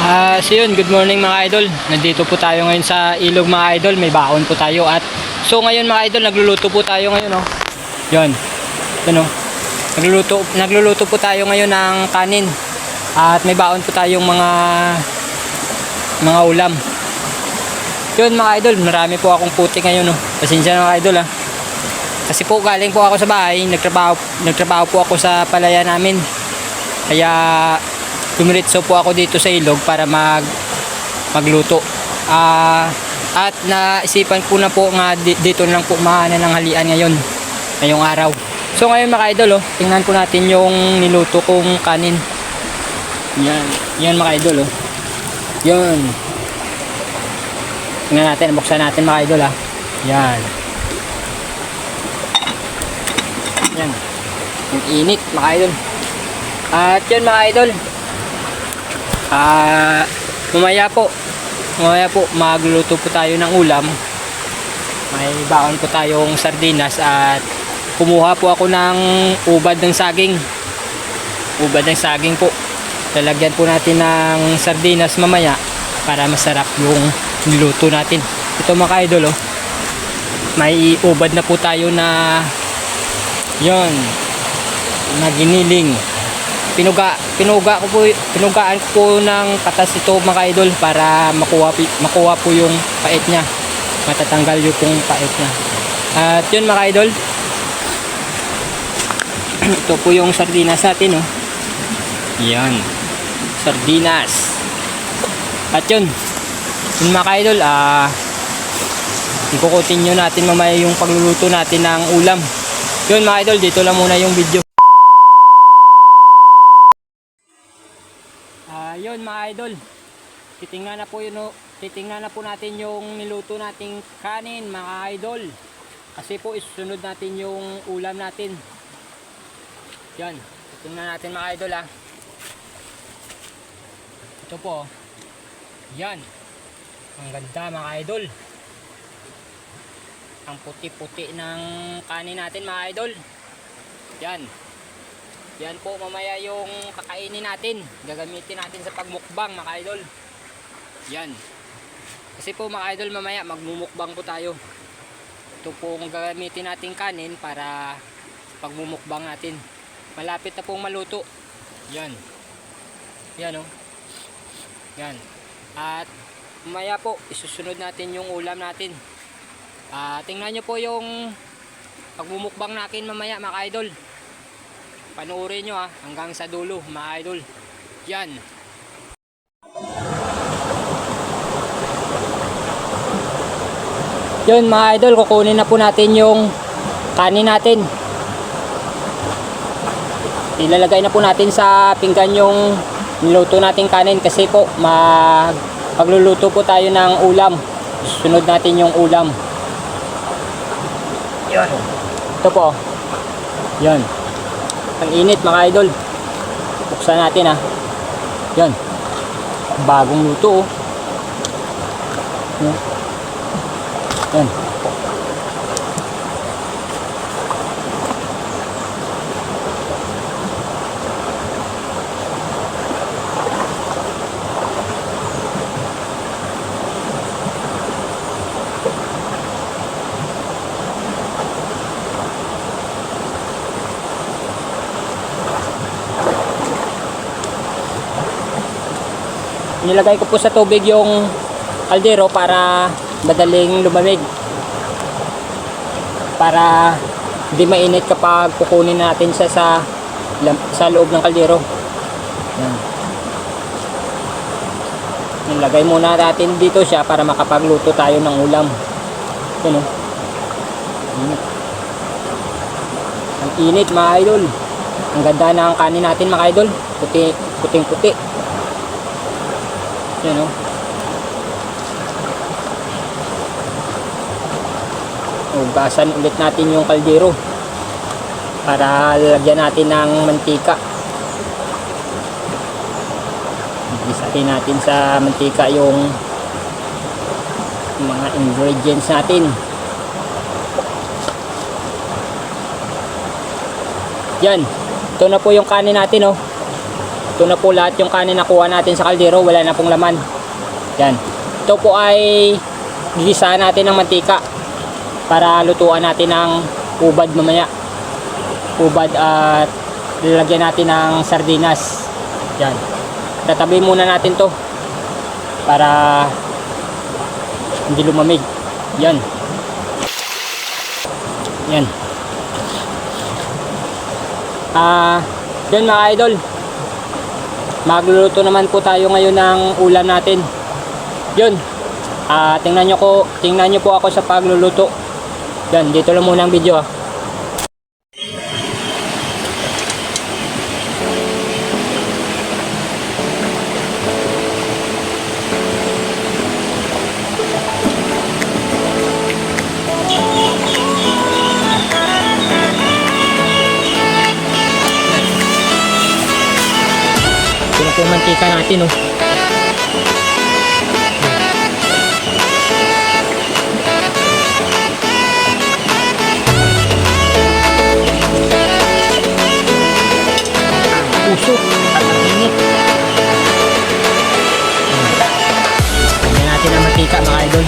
So yun, good morning mga idol. Nandito po tayo ngayon sa ilog mga idol. May baon po tayo at so ngayon mga idol, nagluluto po tayo ngayon, oh. Yun. Yun, oh. Nagluluto po tayo ngayon ng kanin. At may baon po tayong mga ulam. Yun mga idol, marami po akong puti ngayon, oh. Pasensya na mga idol, ah. Kasi po galing po ako sa bahay, nagtrabaho po ako sa palayan namin. Kaya dumiretso po ako dito sa ilog para magluto. At naisipan ko na po nga dito na lang po ng halian ngayong araw. So ngayon mga idol, oh, tingnan po natin yung niluto kong kanin. Yan mga idol, oh. Yun. Tingnan natin, buksan natin mga idol, ah. Yan. Yan. Yung init mga idol. At yun mga idol, mamaya po magluluto po tayo ng ulam. May baon po tayong sardinas at kumuha po ako ng ubad ng saging po. Lalagyan po natin ng sardinas mamaya para masarap yung niluto natin. Ito mga idol, oh, may ubad na po tayo na yon na giniling. Pinugaan ko po ng katas ito mga idol para makuha po yung pait niya. Matatanggal yung pait niya. At yun mga idol, ito po yung sardinas natin, oh. Yan, sardinas. At yun mga idol, i-continue natin mamaya yung pagluluto natin ng ulam. Yun mga idol, dito lang muna yung video. Yun mga idol, titingnan na po natin yung niluto nating kanin mga idol. Kasi po isusunod natin yung ulam natin. Yan, titingnan natin mga idol, ah. Ito po. Yan. Ang ganda mga idol. Ang puti-puti ng kanin natin mga idol. Yan. Yan po mamaya yung kakainin natin. Gagamitin natin sa pagmukbang mga idol. Yan. Kasi po mga idol mamaya magmumukbang po tayo. Ito po ang gagamitin natin kanin para pagmumukbang natin. Malapit na pong maluto. Yan. Yan, oh. Yan. At mamaya po isusunod natin yung ulam natin. Tingnan nyo po yung pagmumukbang natin mamaya mga idol. Panoorin nyo, hanggang sa dulo mga idol. Yan. Yun mga idol, kukunin na po natin yung kanin natin. Ilalagay na po natin sa pinggan yung niluto nating kanin kasi po magluluto po tayo ng ulam. Sunod natin yung ulam. Yan. Ito po. Yan. Ang init mga idol. Buksan natin, ah. Yan. Bagong luto, oh. Yan. Nilagay ko po sa tubig yung kaldero para madaling lumamig. Para hindi mainit kapag kukunin natin siya sa loob ng kaldero. Yan. Nilagay muna natin dito siya para makapagluto tayo ng ulam. Yan, oh. Ang init mga idol. Ang ganda ng kanin natin mga idol. Puting-puti. Yan, oh. Ugasan ulit natin yung kaldero para lalagyan natin ng mantika. Gisahin natin sa mantika yung mga ingredients natin. Yan. Ito na po yung kanin natin, oh. Ito na po lahat yung kanin na kuha natin sa kaldero, wala na pong laman. Yan. Ito po ay gigisahan natin ng mantika para lutuan natin ng ubad mamaya. Ubad at lalagyan natin ng sardinas. Yan. Tatabi muna natin to para hindi lumamig. Yan. Yan. Yan mga idol. Magluluto naman po tayo ngayon ng ulam natin. Yun. Tingnan nyo po ako sa pagluluto. Yan, dito lang muna ang video ah. Ito na po ang mantika natin oh. Pusok at ang init. Tingnan natin ang mantika mga idol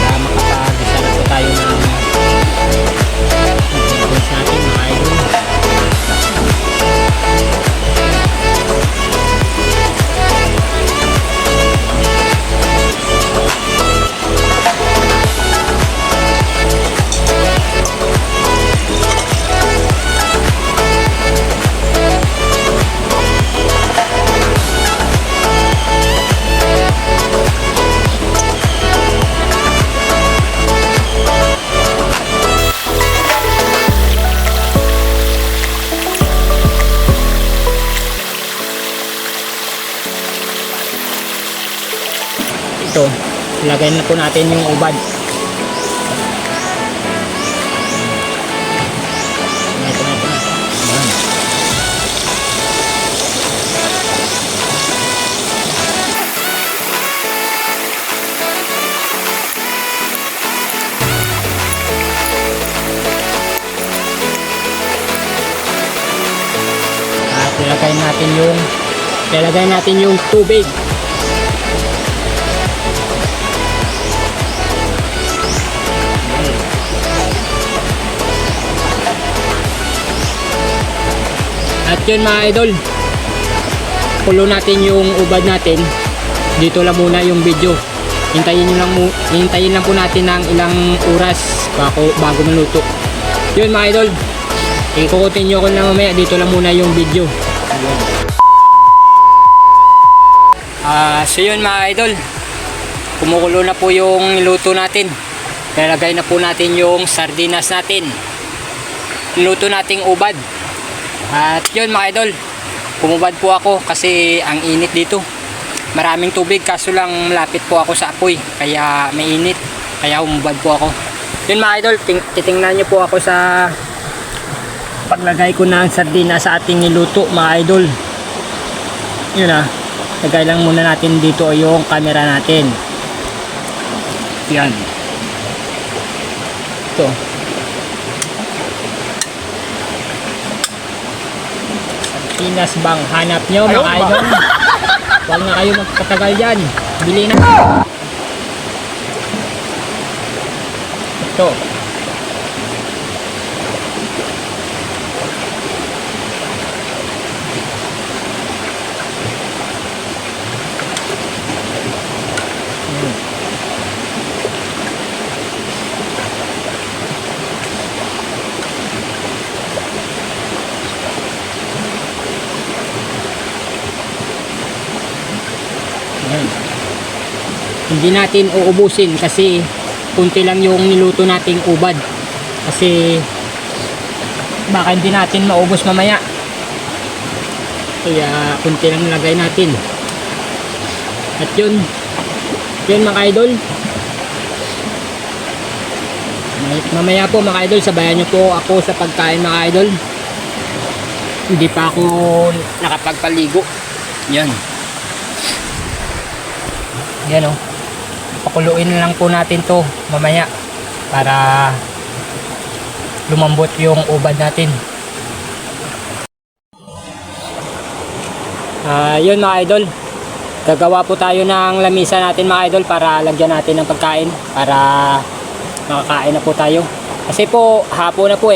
para makapag-isa na po tayo ng ingredients natin mga idol. Ito, ilagay na po natin yung ubad. Ito. Ayan. At ilagay natin yung tubig. At yun mga idol, kulo natin yung ubad natin. Dito lang muna yung video. Hintayin lang po natin ng ilang oras bago maluto. Yun mga idol, i-continue ko na mamaya. Dito lang muna yung video. So yun mga idol, kumukulo na po yung niluto natin. Nilagay na po natin yung sardinas natin. Niluto nating ubad. At yun mga idol, kumubad po ako kasi ang init dito. Maraming tubig kaso lang malapit po ako sa apoy, kaya may init, kaya umubad po ako. Yun mga idol, titingnan nyo po ako sa paglagay ko ng sardinas sa ating niluto mga idol. Yun lagay lang muna natin dito yung camera natin. Yan. Ito. Sardinas bang hanap nyo mga idol? Huwag na kayo magpatagal dyan. Bili na. Ito. Hindi natin uubusin kasi kunti lang yung niluto nating ubad, kasi baka hindi natin maubos mamaya, kaya kunti lang nilagay natin. At yun mga idol, mamaya po mga idol, sabayan nyo po ako sa pagkain mga idol. Hindi pa ako nakapagpaligo. Yan o, pakuluin na lang po natin to mamaya para lumambot yung ubad natin. Yun mga idol, gagawa po tayo ng lamisa natin mga idol para lagyan natin ng pagkain para makakain na po tayo. Kasi po hapon na po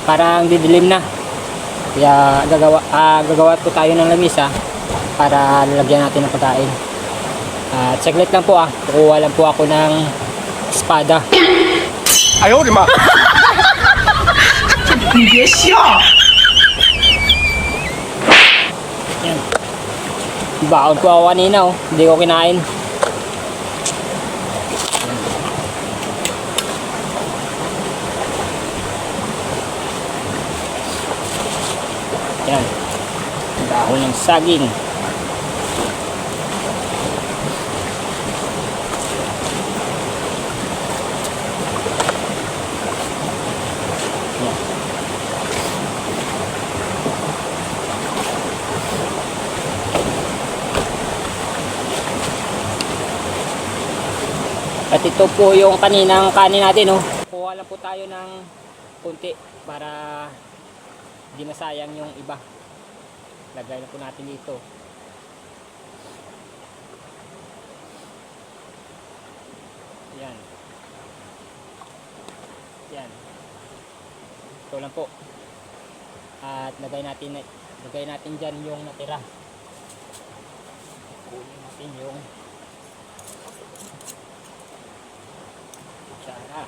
parang didilim na. Kaya gagawa po tayo ng lamisa para lagyan natin ng pagkain. At saglit lang po kukuha lang po ako ng espada. Ayaw, di ma. Yan. Baon ko ako kanina hindi ko kinain. Yan. Dahon ng saging. Yan. At ito po yung kaninang kanin natin Kuha lang po tayo ng kunti para di masayang yung iba. Lagay na po natin dito. Yan. Yan. Ito lang po. At lagay natin dyan yung natira. Kunin natin yung kutsara.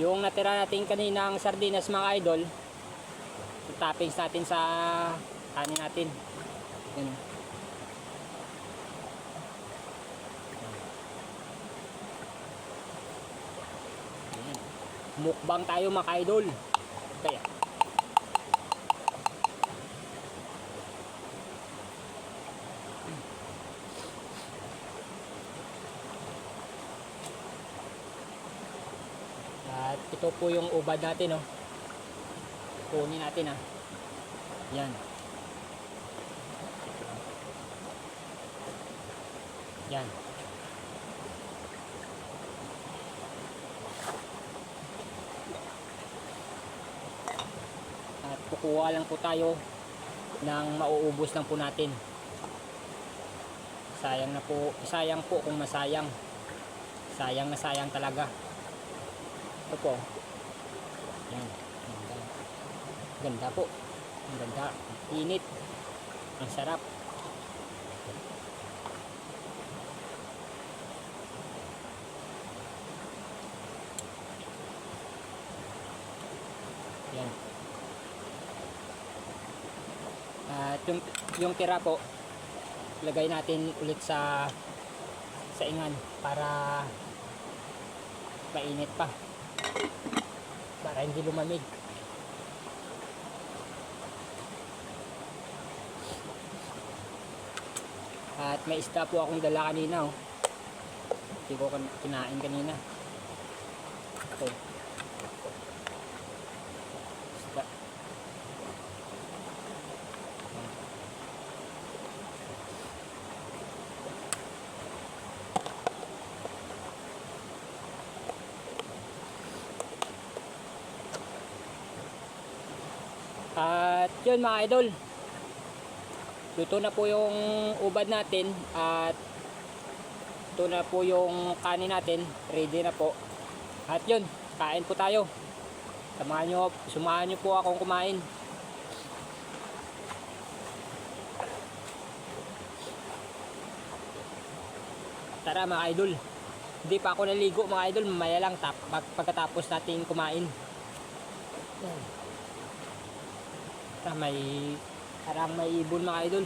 Yung natira natin kaninang sardinas mga idol, toppings natin sa kanin natin. Yan. Yan. Mukbang tayo mga idol. Kaya at ito po yung ubad natin kunin natin yan. Yan. At kukuha lang po tayo ng mauubos lang po natin. Sayang po kung masayang. Sayang na sayang talaga. Ito po. Yan. Ganda po. Ang ganda. Init. Ang sarap. Yan. At yung tira po, lagay natin ulit sa ingan para mainit pa. Para hindi lumamig. At may isda po akong dala kanina hindi ko kinain kanina. Ito. Isda. At yun mga idol, luto na po yung ubad natin at ito na po yung kanin natin, ready na po. At yun, kain po tayo. Sumahan nyo po akong kumain. Tara mga idol, hindi pa ako naligo mga idol, mamaya lang pagkatapos natin kumain. Parang may ibon mga idol.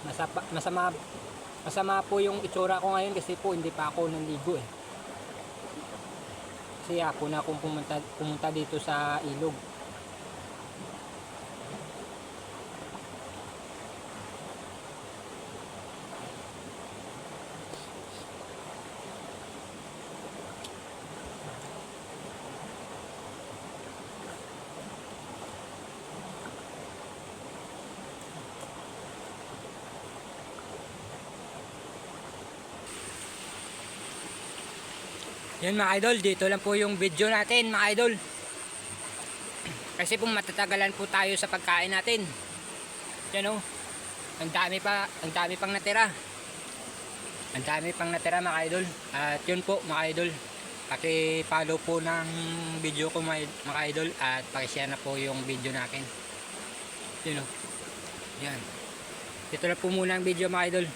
Masama po yung itsura ko ngayon kasi po hindi pa ako nanligo eh. Kasi ako na akong pumunta dito sa ilog. Yan mga idol, dito lang po yung video natin mga idol. Kasi po matatagalan po tayo sa pagkain natin. Yan o. Ang dami pang natira. Ang dami pang natira mga idol. At yun po mga idol. Paki-follow po ng video ko mga idol. At paki-share na po yung video natin. Yun o. Yan. Dito lang po muna ang video mga idol.